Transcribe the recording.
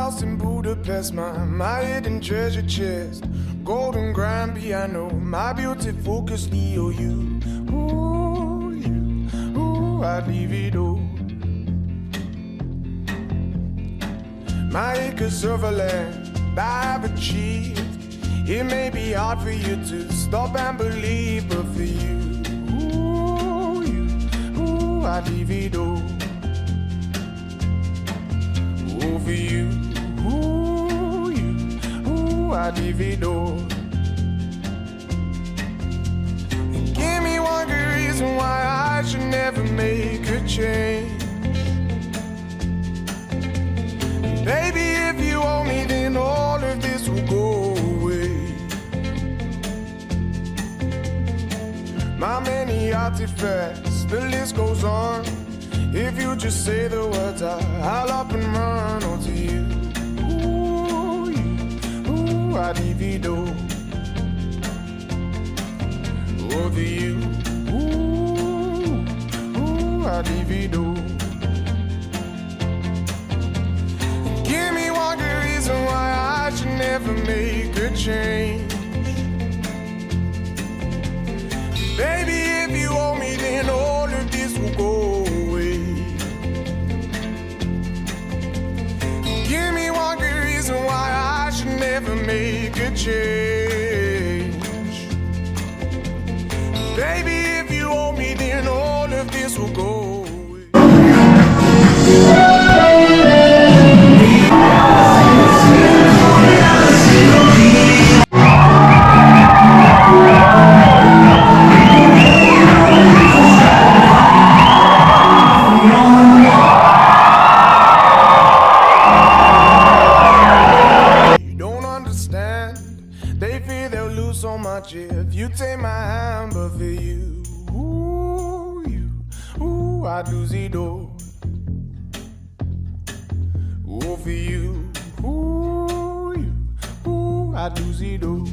house in Budapest, my hidden treasure chest, golden grand piano, my beauty focus EOU. Ooh, you, ooh, I'd leave it all. My acres of land I've achieved. It may be hard for you to stop and believe, but for you, I'd leave it all. Oh, for you, I'd leave it all. And give me one good reason why I should never make a change. Baby, if you owe me, then all of this will go away. My many artifacts, the list goes on. If you just say the words, I'll up and run onto you. Ooh, I'd leave it all. Over you. Ooh, I'd leave it all. Give me one good reason why I should never make a change. Baby, if you owe me, then all of this will go away. Give me one good reason why I should never make a change. Baby, if you owe me, then all of this will go away. They fear they'll lose so much if you take my hand, but for you, I'd lose it all. Oh, for you, I'd lose it all.